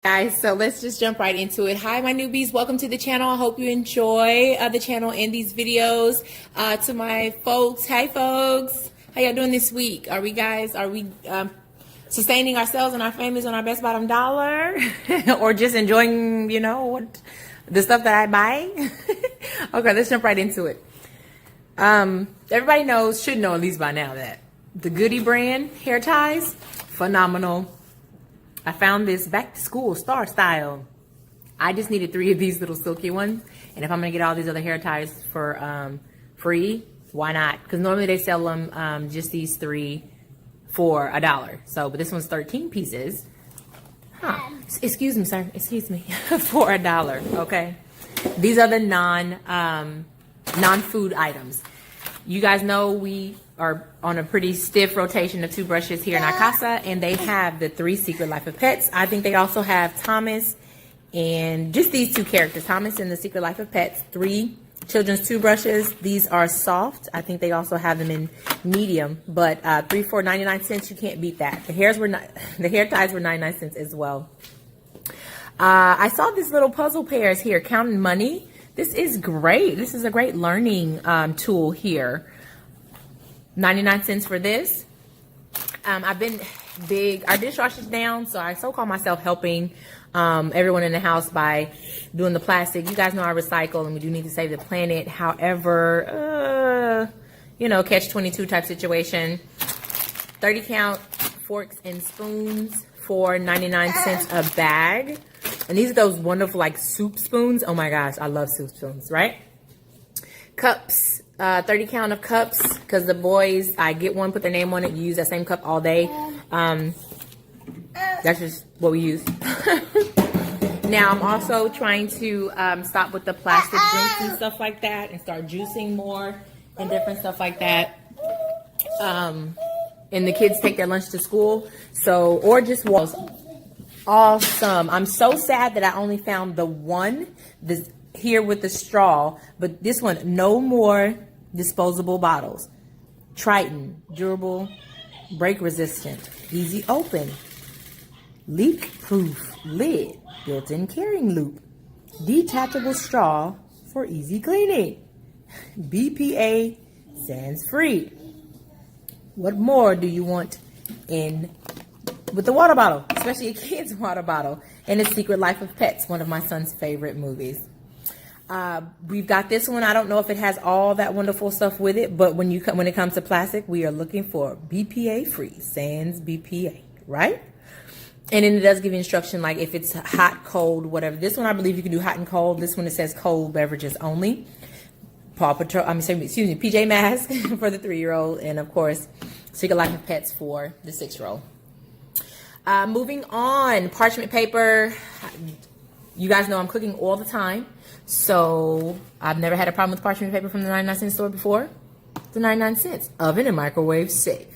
Guys, so let's just jump right into it. Hi, my newbies. Welcome to the channel. I hope you enjoy the channel and these videos. To my folks, hi folks. How y'all doing this week? Are we sustaining ourselves and our families on our best bottom dollar? Or just enjoying, the stuff that I buy? Okay, let's jump right into it. Everybody should know at least by now that the Goody brand hair ties, phenomenal. I found this back to school star style. I just needed 3 of these little silky ones. And if I'm going to get all these other hair ties for free, why not? Because normally they sell them just these 3 for $1. So, but this one's 13 pieces. Huh. Excuse me, sir. Excuse me. For $1. Okay. These are the non-food items. You guys know we are on a pretty stiff rotation of toothbrushes here in our casa, and they have the 3 Secret Life of Pets. I think they also have Thomas and just these 2 characters, Thomas and the Secret Life of Pets, 3 children's toothbrushes. These are soft. I think they also have them in medium, but 3 for 99 cents. You can't beat that. The hair ties were 99 cents as well. I saw these little puzzle pairs here, counting money. This is great. This is a great learning tool here. 99 cents for this. I've been big. Our dishwasher's down, so I call myself helping everyone in the house by doing the plastic. You guys know I recycle, and we do need to save the planet. However, catch-22 type situation. 30 count forks and spoons for 99 cents a bag. And these are those wonderful like soup spoons. Oh my gosh, I love soup spoons, right? Cups. 30 count of cups, because the boys, I get one, put their name on it, you use that same cup all day. That's just what we use. Now I'm also trying to stop with the plastic drinks and stuff like that and start juicing more and different stuff like that. And the kids take their lunch to school, so, or just walls. Awesome. I'm so sad that I only found the one here with the straw, but this one, no more disposable bottles. Triton, durable, break resistant, easy open, leak proof lid, built-in carrying loop, detachable straw for easy cleaning, BPA sands free. What more do you want with the water bottle, especially a kid's water bottle? And The Secret Life of Pets, one of my son's favorite movies. We've got this one. I don't know if it has all that wonderful stuff with it, but when it comes to plastic, we are looking for BPA free, sans BPA, right? And then it does give you instruction, like if it's hot, cold, whatever. This one, I believe you can do hot and cold. This one, it says cold beverages only. PJ Masks for the 3-year-old, and of course, Secret Life of Pets for the 6-year-old. Moving on, parchment paper. You guys know I'm cooking all the time, so I've never had a problem with parchment paper from the 99-cent store before. It's 99 cents. Oven and microwave safe.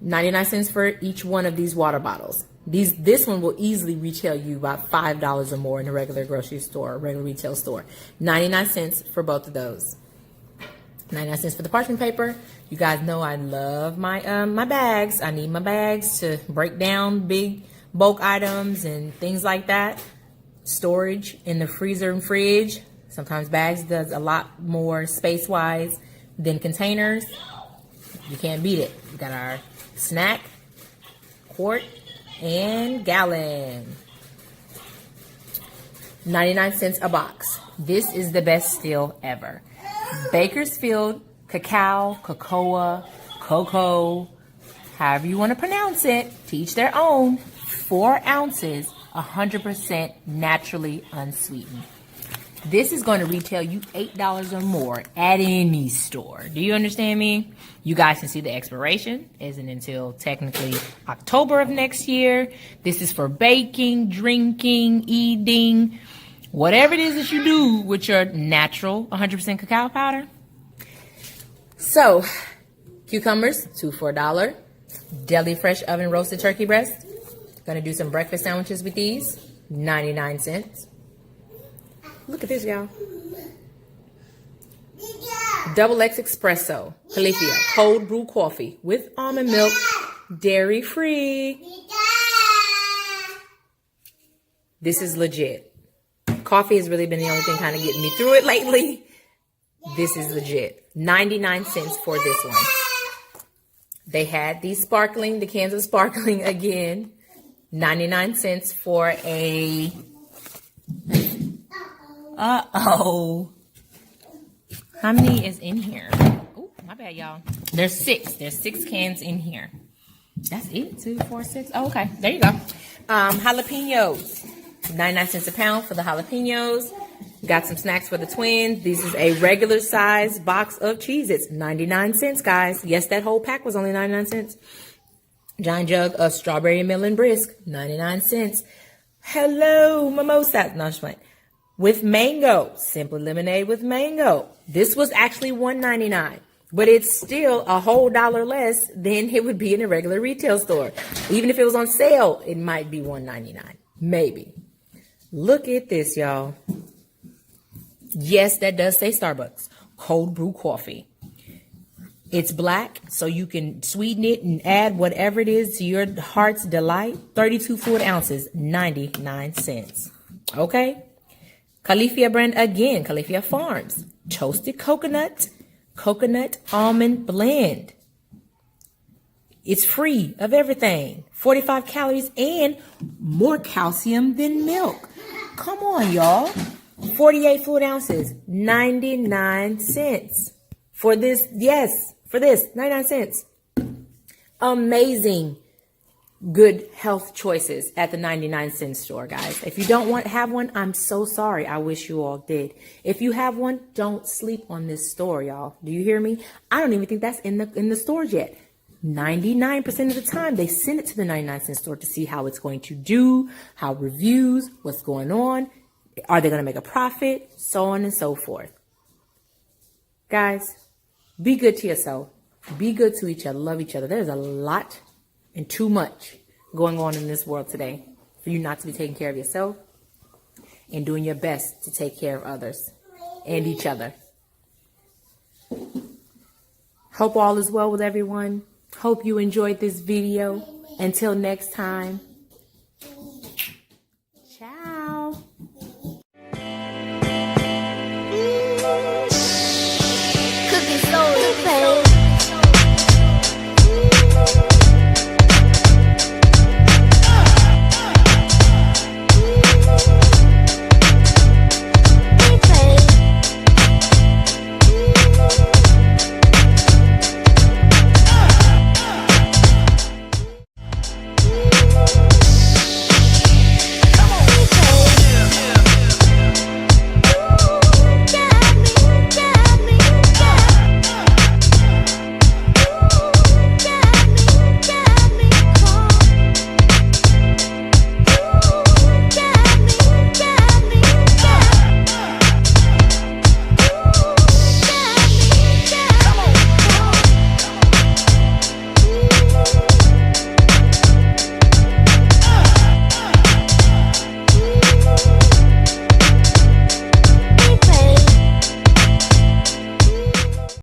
99 cents for each one of these water bottles. This one will easily retail you about $5 or more in a regular grocery store, regular retail store. 99 cents for both of those. 99 cents for the parchment paper. You guys know I love my my bags. I need my bags to break down big bulk items and things like that. Storage in the freezer and fridge. Sometimes bags does a lot more space-wise than containers. You can't beat it. We got our snack, quart, and gallon. 99 cents a box. This is the best steal ever. Bakersfield cacao, cocoa, cocoa, however you want to pronounce it, to each their own. 4 ounces, 100% naturally unsweetened. This is going to retail you $8 or more at any store. Do you understand me? You guys can see the expiration isn't until technically October of next year. This is for baking, drinking, eating, whatever it is that you do with your natural 100% cacao powder. So, cucumbers, 2 for $1. Deli fresh oven roasted turkey breast. Gonna do some breakfast sandwiches with these. 99 cents. Look at this, y'all. Double X Espresso, Califia, cold brew coffee with almond milk, dairy free. This is legit. Coffee has really been the only thing kind of getting me through it lately. This is legit. 99 cents for this one. They had these sparkling, the cans of sparkling again. 99 cents for a... Uh-oh. How many is in here? Oh, my bad, y'all. There's 6. There's 6 cans in here. That's it. 2, 4, 6. Oh, okay. There you go. Jalapenos. 99 cents a pound for the jalapenos. Got some snacks for the twins. This is a regular size box of Cheez-Its. 99 cents, guys. Yes, that whole pack was only 99 cents. Giant jug of strawberry melon brisk. 99 cents. Hello, mimosa. No, just playing. With mango. Simple lemonade with mango. This was actually $1.99. But it's still a whole $1 less than it would be in a regular retail store. Even if it was on sale, it might be $1.99. Maybe. Look at this, y'all. Yes, that does say Starbucks. Cold brew coffee. It's black, so you can sweeten it and add whatever it is to your heart's delight. 32 fluid ounces, 99 cents. Okay? Califia brand again, Califia Farms. Toasted coconut almond blend. It's free of everything. 45 calories and more calcium than milk. Come on, y'all. 48 fluid ounces, 99 cents. For this, yes, for this, 99 cents. Amazing good health choices at the 99-cent store, guys. If you don't have one, I'm so sorry. I wish you all did. If you have one, don't sleep on this store, y'all. Do you hear me? I don't even think that's in the stores yet. 99% of the time, they send it to the 99-cent store to see how it's going to do, how reviews, what's going on. Are they going to make a profit? So on and so forth. Guys, be good to yourself. Be good to each other. Love each other. There's a lot and too much going on in this world today for you not to be taking care of yourself and doing your best to take care of others and each other. Hope all is well with everyone. Hope you enjoyed this video. Until next time.